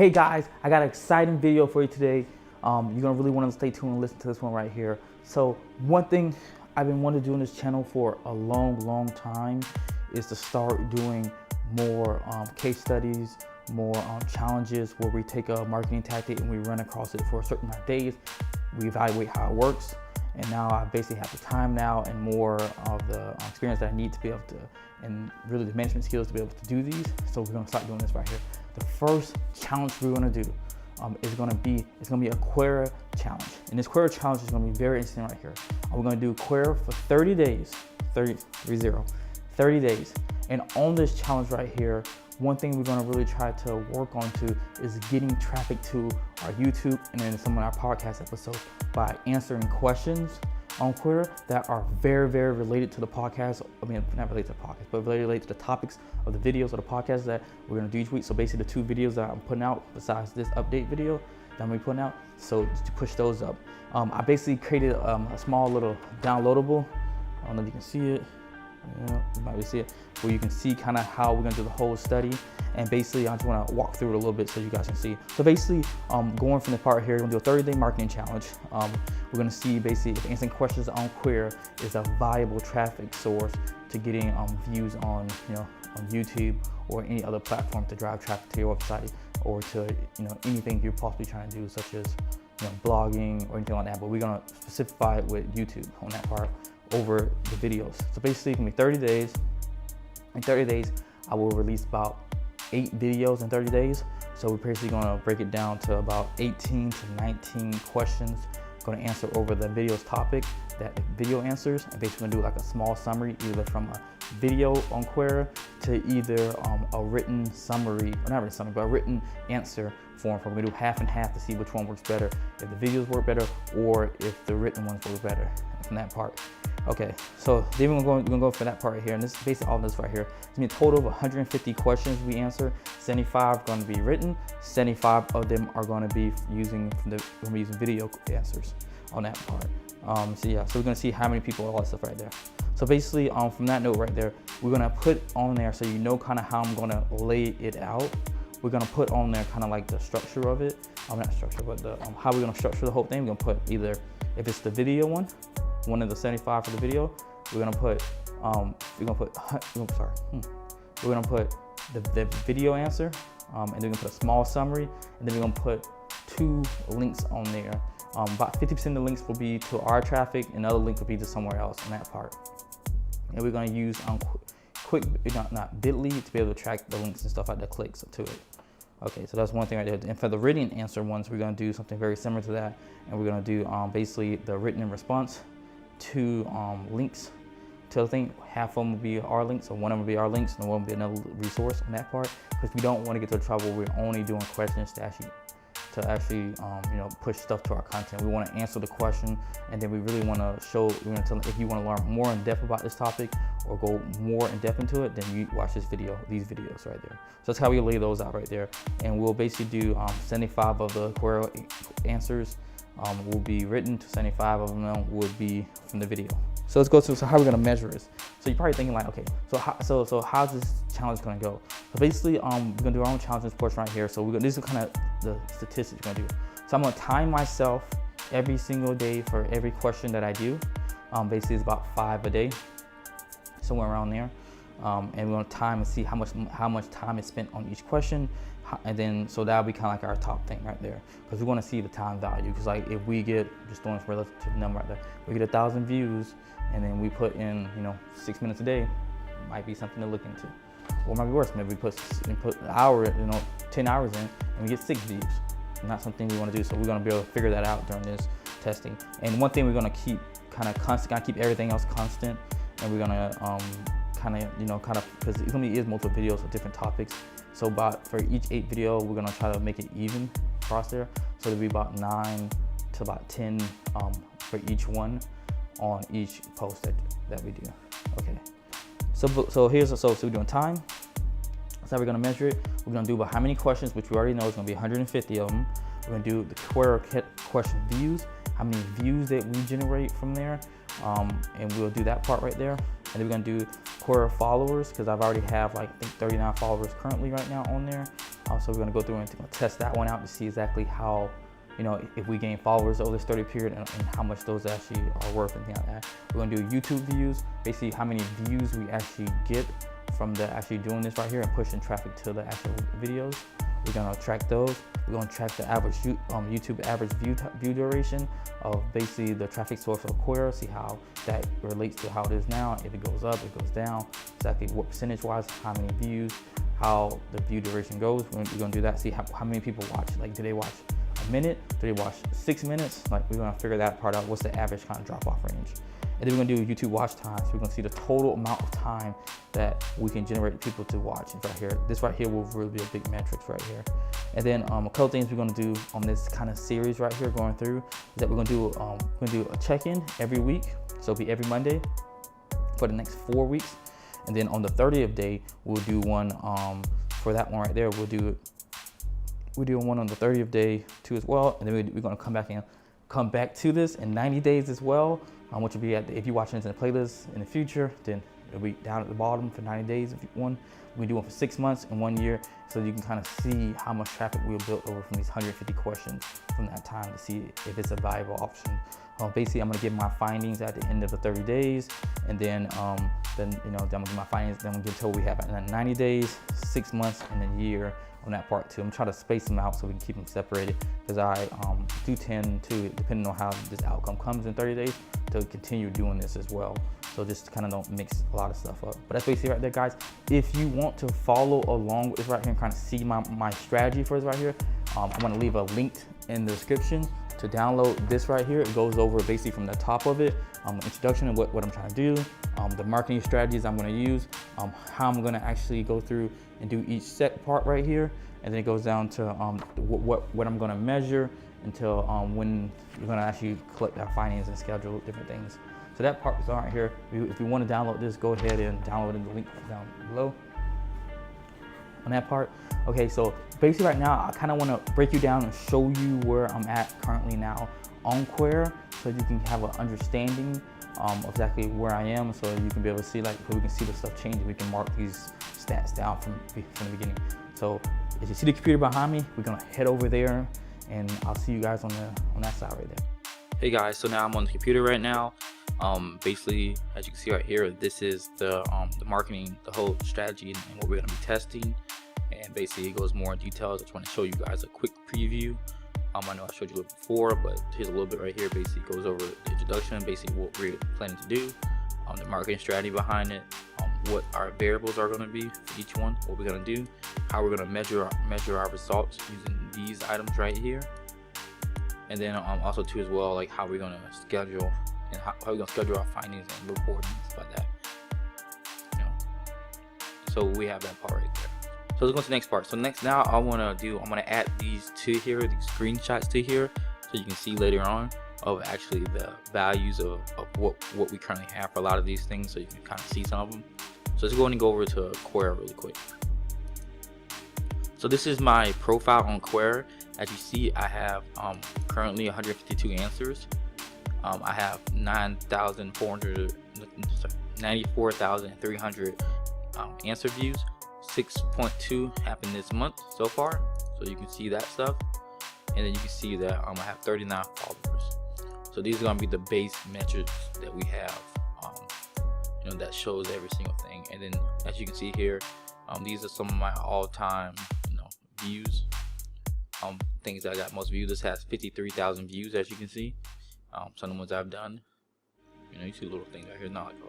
Hey guys, I got an exciting video for you today. You're gonna really want to stay tuned and listen to this one right here. So one thing I've been wanting to do on this channel for a long time is to start doing more case studies, more challenges where we take a marketing tactic and we run across it for a certain amount of days. We evaluate how it works. And now I basically have the time now and more of the experience that I need to be able to, and really the management skills to be able to do these. So we're gonna start doing this right here. The first challenge we're gonna do is gonna be a Quora challenge. And this Quora challenge is gonna be very interesting right here. We're gonna do Quora for 30 days, 30 days. And on this challenge right here, one thing we're gonna really try to work on is getting traffic to our YouTube and then some of our podcast episodes by answering questions on Quora that are very related to the podcast. I mean, not related to the podcast, but related to the topics of the videos or the podcast that we're gonna do each week. So basically the 2 videos that I'm putting out besides this update video that I'm gonna be putting out. So to push those up. I basically created a small little downloadable. I don't know if you can see it. Yeah, you might be see it, where you can see kind of how we're gonna do the whole study. And basically I just want to walk through it a little bit so you guys can see. So basically going from the part here, we're gonna do a 30-day marketing challenge. We're gonna see basically if answering questions on Quora is a viable traffic source to getting views on on YouTube or any other platform to drive traffic to your website or to anything you're possibly trying to do, such as blogging or anything like that. But we're gonna specify it with YouTube on that part over the videos. So basically it's gonna be 30 days. In 30 days, I will release about 8 videos in 30 days. So we're basically gonna break it down to about 18 to 19 questions. Gonna answer over the video's topic that the video answers, and basically gonna do like a small summary, either from a video on Quora to either a written summary, or not written summary, but a written answer form. We're gonna do half and half to see which one works better, if the videos work better or if the written ones work better from that part. Okay, so then we're gonna go for that part right here, and this is basically all this right here. It's gonna be a total of 150 questions we answer. 75 are gonna be written, 75 of them are gonna be using video answers on that part. So we're gonna see how many people, all that stuff right there. So basically, from that note right there, we're gonna put on there so you know kind of how I'm gonna lay it out. We're gonna put on there kind of like the structure of it. Not structure, but the how we're gonna structure the whole thing. We're gonna put either, if it's the video one of the 75 for the video, we're gonna put the video answer, and then we're gonna put a small summary, and then we're gonna put 2 links on there. About 50% of the links will be to our traffic, and another link will be to somewhere else on that part. And we're gonna use Bitly to be able to track the links and stuff like the clicks to it. Okay, so that's one thing right there. And for the written answer ones, we're gonna do something very similar to that, and we're gonna do basically the written in response to links to the thing. Half of them will be our links, so one of them will be our links, and one will be another resource on that part, because we don't want to get to the trouble we're only doing questions to actually push stuff to our content. We want to answer the question, and then we really want to show, we're going to tell them, if you want to learn more in depth about this topic or go more in depth into it, then you watch these videos right there. So that's how we lay those out right there. And we'll basically do 75 of the Quora answers will be written, to 75 of them would be from the video. So let's go to how we're gonna measure this. So you're probably thinking like, okay, so how's this challenge gonna go? So basically, we're gonna do our own challenge portion right here. So these are kind of the statistics we're gonna do. So I'm gonna time myself every single day for every question that I do. Basically, it's about 5 a day, somewhere around there. And we're gonna time and see how much time is spent on each question. And then, so that'll be kind of like our top thing right there, because we want to see the time value. Because like if we get, just throwing this relative number right there, we get 1,000 views, and then we put in 6 minutes a day, might be something to look into. Or it might be worse, maybe we put an hour, 10 hours in, and we get 6 views. Not something we want to do. So we're going to be able to figure that out during this testing. And one thing we're going to keep kind of constant, gotta keep everything else constant, and we're going to because it is multiple videos with different topics. So for each 8 video, we're gonna try to make it even across there. So it'll be about 9 to about 10 for each one on each post that we do. Okay. So we're doing time. That's how we're gonna measure it. We're gonna do about how many questions, which we already know is gonna be 150 of them. We're gonna do the Quora question views, how many views that we generate from there. And we'll do that part right there. And then we're gonna do Quora followers, because I've already have like I think 39 followers currently right now on there. So we're gonna go through and test that one out to see exactly how, you know, if we gain followers over this 30 period and how much those actually are worth and things like that. We're gonna do YouTube views, basically how many views we actually get from the actually doing this right here and pushing traffic to the actual videos. We're gonna track those. We're gonna track the average YouTube average view duration of basically the traffic source of Quora, see how that relates to how it is now. If it goes up, it goes down, exactly what percentage wise, how many views, how the view duration goes. We're gonna do that, see how many people watch. Like, do they watch a minute? Do they watch 6 minutes? Like, we're gonna figure that part out. What's the average kind of drop off range? And then we're gonna do YouTube watch time. So we're gonna see the total amount of time that we can generate people to watch. It's right here. This right here will really be a big metrics right here. And then a couple things we're gonna do on this kind of series right here going through is that we're gonna do a check-in every week. So it'll be every Monday for the next 4 weeks. And then on the 30th day, we'll do one for that one right there. We're doing one on the 30th day too as well. And then we're gonna come back to this in 90 days as well. Which will be if you're watching this in a playlist in the future, then it'll be down at the bottom for 90 days if you want. We do one for 6 months and 1 year, so you can kind of see how much traffic we've built over from these 150 questions from that time to see if it's a viable option. Basically, I'm gonna give my findings at the end of the 30 days, and then I'm gonna give my findings. Then I'm gonna give what we have at 90 days, 6 months, and a year on that part too. I'm trying to space them out so we can keep them separated, because I do tend to, depending on how this outcome comes in 30 days, to continue doing this as well. So just kind of don't mix a lot of stuff up. But that's basically right there, guys. If you want to follow along with this right here and kind of see my strategy for this right here, I'm gonna leave a link in the description to download this right here. It goes over basically from the top of it, introduction of what I'm trying to do, the marketing strategies I'm gonna use, how I'm gonna actually go through and do each set part right here. And then it goes down to what I'm gonna measure until when you're gonna actually collect our findings and schedule different things. So that part is on right here. If you want to download this, go ahead and download in the link down below on that part. Okay, so basically right now, I kind of want to break you down and show you where I'm at currently now on Quora, so you can have an understanding of exactly where I am, so you can be able to see, like, we can see the stuff changing. We can mark these stats down from the beginning. So if you see the computer behind me, we're gonna head over there, and I'll see you guys on that side right there. Hey guys, so now I'm on the computer right now. Basically, as you can see right here, this is the marketing, the whole strategy, and what we're gonna be testing. And basically, it goes more in detail. I just want to show you guys a quick preview. I know I showed you a little before, but here's a little bit right here. Basically, goes over the introduction, basically what we're planning to do, the marketing strategy behind it, what our variables are going to be for each one, what we're going to do, how we're going to measure our results using these items right here, and then also too as well, like how we're going to schedule and how we're going to schedule our findings and reporting and stuff like that. So we have that part right there. So let's go to the next part. So now I'm gonna add these to here, these screenshots to here, so you can see later on of actually the values of what we currently have for a lot of these things, so you can kind of see some of them. So let's go ahead and go over to Quora really quick. So this is my profile on Quora. As you see, I have currently 152 answers. I have 94,300 answer views. 6.2 happened this month so far, so you can see that stuff. And then you can see that I have 39 followers. So these are going to be the base metrics that we have, that shows every single thing. And then as you can see here, these are some of my all-time views, things that I got most views. This has 53,000 views, as you can see. Some of the ones I've done, you see little things right here, not like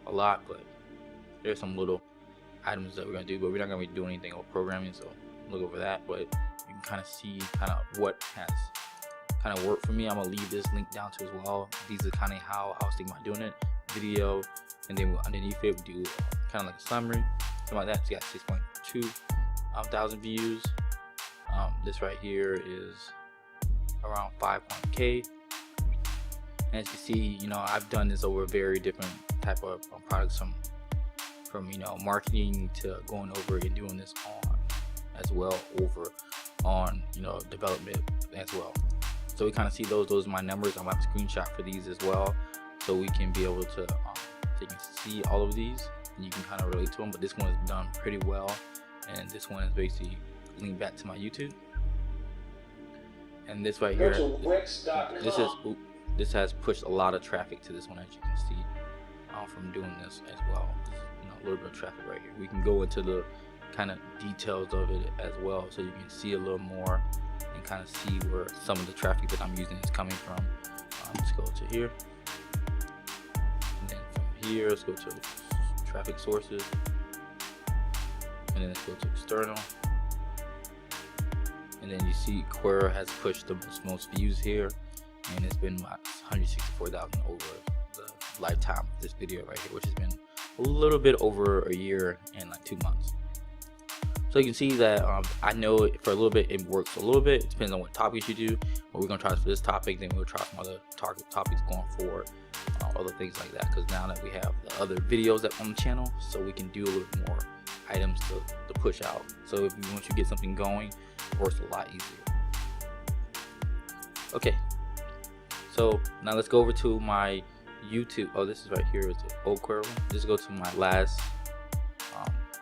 a lot, but there's some little items that we're going to do, but we're not going to be doing anything with programming, so look over that. But you can kind of see what has kind of worked for me. I'm going to leave this link down to as well. These are kind of how I was thinking about doing it, video, and then underneath it we do kind of like a summary, something like that. It's got 6.2 thousand views. This right here is around 5.k. And as you see, I've done this over very different type of products, from marketing to going over and doing this on as well over on development as well. So we kind of see those are my numbers. I'm gonna have a screenshot for these as well, so we can be able to So you can see all of these and you can kind of relate to them, but this one is done pretty well, and this one is basically linked back to my YouTube. And this right here, this has pushed a lot of traffic to this one, as you can see from doing this as well. A little bit of traffic right here. We can go into the kind of details of it as well, so you can see a little more and kind of see where some of the traffic that I'm using is coming from. Let's go to here, and then from here let's go to traffic sources, and then let's go to external, and then you see Quora has pushed the most views here, and it's been 164,000 over the lifetime of this video right here, which has been a little bit over a year and like 2 months. So you can see that I know for a little bit it works a little bit. It depends on what topics you do. But we're gonna try for this topic, then we'll try some other target topics going forward, other things like that. Because now that we have the other videos that on the channel, so we can do a little more items to push out. So if you want to get something going, it works a lot easier. Okay, so now let's go over to my YouTube. Oh, this is right here. It's an old Quora. Just go to my last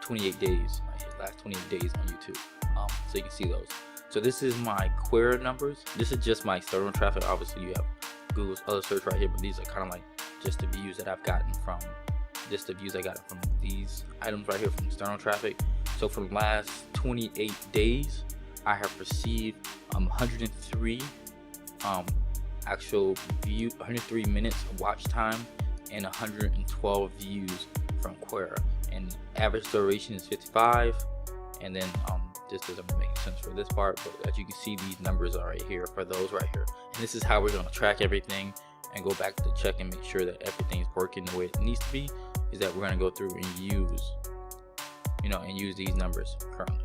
28 days. Right here, last 28 days on YouTube. So you can see those. So this is my Quora numbers. This is just my external traffic. Obviously, you have Google's other search right here, but these are kind of like just the views that I've gotten from. Just the views I got from these items right here from external traffic. So for the last 28 days, I have received 103 actual view, 103 minutes of watch time, and 112 views from Quora, and average duration is 55. And then this doesn't make sense for this part, but as you can see, these numbers are right here for those right here, and this is how we're going to track everything and go back to check and make sure that everything's working the way it needs to be. Is that we're going to go through and use, and use these numbers currently,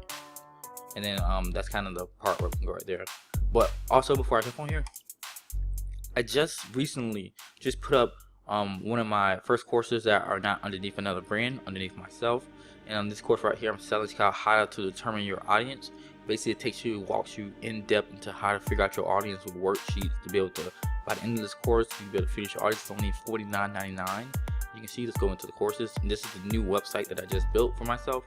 and then that's kind of the part where we can go right there. But also, before I jump on here, I just recently put up one of my first courses that are not underneath another brand, underneath myself. And on this course right here, I'm selling. It's called How to Determine Your Audience. Basically, it takes you, walks you in depth into how to figure out your audience with worksheets to be able to, by the end of this course, you'll be able to finish your audience. It's only $49.99. You can see, let's go into the courses. And this is the new website that I just built for myself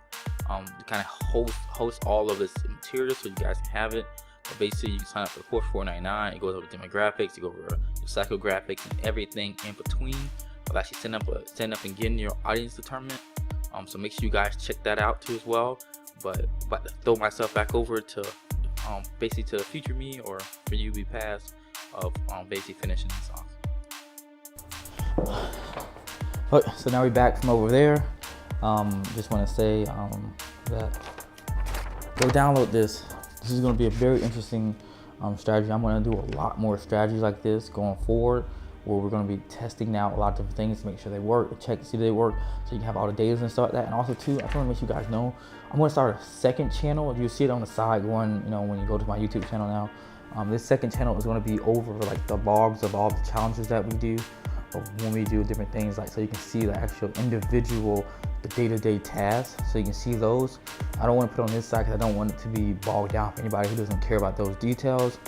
to kind of host all of this material so you guys can have it. But basically, you can sign up for the course for $4.99. It goes over demographics, it goes over your psychographics, and everything in between. I'll actually stand up and getting your audience determined. So make sure you guys check that out too as well. But about to throw myself back over to basically to the future me, or for you to be past of basically finishing this off. Okay, so now we're back from over there. Just want to say that go download this. This is going to be a very interesting strategy. I'm going to do a lot more strategies like this going forward, where we're going to be testing out a lot of different things to make sure they work, to check to see if they work, so you can have all the data and stuff like that. And also too, I just want to make you guys know, I'm going to start a second channel. You see it on the side going, when you go to my YouTube channel now. This second channel is going to be over like the logs of all the challenges that we do, or when we do different things, like so you can see the actual individual, the day-to-day tasks, so you can see those. I don't want to put it on this side because I don't want it to be bogged down for anybody who doesn't care about those details,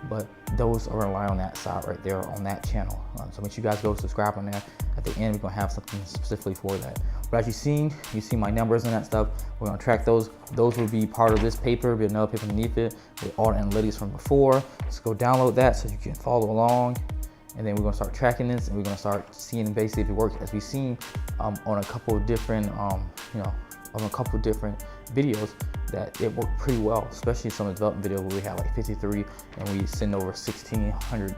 but those are gonna lie on that side right there on that channel. So make sure you guys go subscribe on there. At the end, we're gonna have something specifically for that. But as you see my numbers and that stuff. We're gonna track those. Those will be part of this paper, be another paper underneath it with all the analytics from before. Let's go download that so you can follow along. And then we're gonna start tracking this, and we're gonna start seeing basically if it works, as we've seen on a couple of different, on a couple of different videos, that it worked pretty well, especially some of the development videos where we had like 53 and we send over 1,600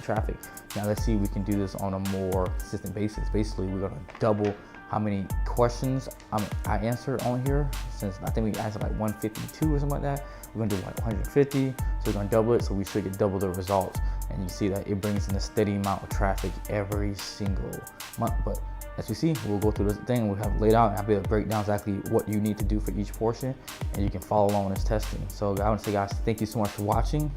traffic. Now let's see if we can do this on a more consistent basis. Basically, we're gonna double how many questions I answered on here. Since I think we answered like 152 or something like that, we're gonna do like 150. So we're gonna double it, so we should get double the results. And you see that it brings in a steady amount of traffic every single month. But as we see, we'll go through this thing, we'll have it laid out, and I'll be able to break down exactly what you need to do for each portion, and you can follow along in this testing. So I want to say, guys, thank you so much for watching.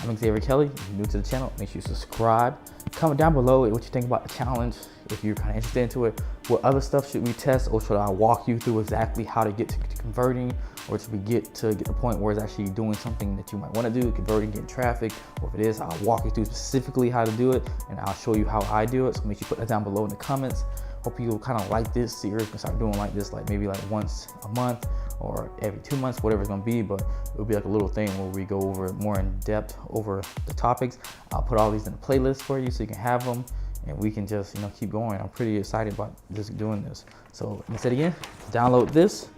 I'm Xavier Kelly. If you're new to the channel, make sure you subscribe. Comment down below what you think about the challenge. If you're kind of interested into it, what other stuff should we test, or should I walk you through exactly how to get to converting, or should we get to the point where it's actually doing something that you might want to do, converting, getting traffic? Or if it is, I'll walk you through specifically how to do it, and I'll show you how I do it. So make sure you put that down below in the comments. Hope you kind of like this series. Can start doing like this, like maybe like once a month or every 2 months, whatever it's gonna be, but it'll be like a little thing where we go over more in depth over the topics. I'll put all these in a playlist for you so you can have them, and we can just, you know, keep going. I'm pretty excited about just doing this. So let me say it again, download this,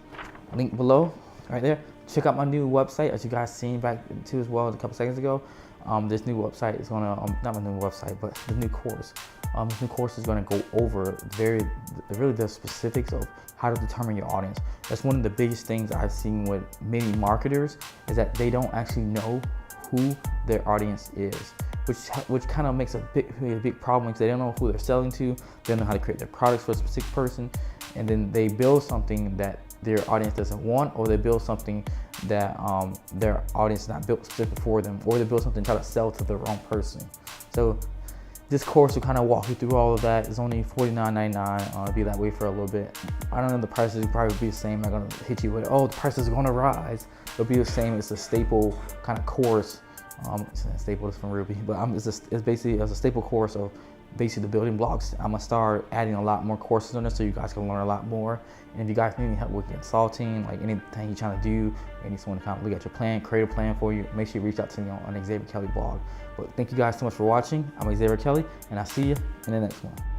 link below, right there. Check out my new website, as you guys seen back to as well a couple seconds ago. This new website is gonna, not my new website, but the new course. This new course is gonna go over really the specifics of how to determine your audience. That's one of the biggest things I've seen with many marketers, is that they don't actually know who their audience is, which kind of makes a big problem, because they don't know who they're selling to, they don't know how to create their products for a specific person, and then they build something that their audience doesn't want, or they build something that their audience is not built specifically for them, or they build something and try to sell to the wrong person. So this course will kind of walk you through all of that. It's only $49.99. It'll be that way for a little bit. I don't know, the prices will probably be the same. I'm not gonna hit you with, oh, the prices are gonna rise. It'll be the same. It's a staple kind of course. Staple is from Ruby, but it's basically a staple course of basically the building blocks. I'm gonna start adding a lot more courses on this so you guys can learn a lot more. And if you guys need any help with consulting, like anything you're trying to do, and you just want to kind of look at your plan, create a plan for you, make sure you reach out to me on Xavier Kelly blog. But thank you guys so much for watching. I'm Xavier Kelly, and I'll see you in the next one.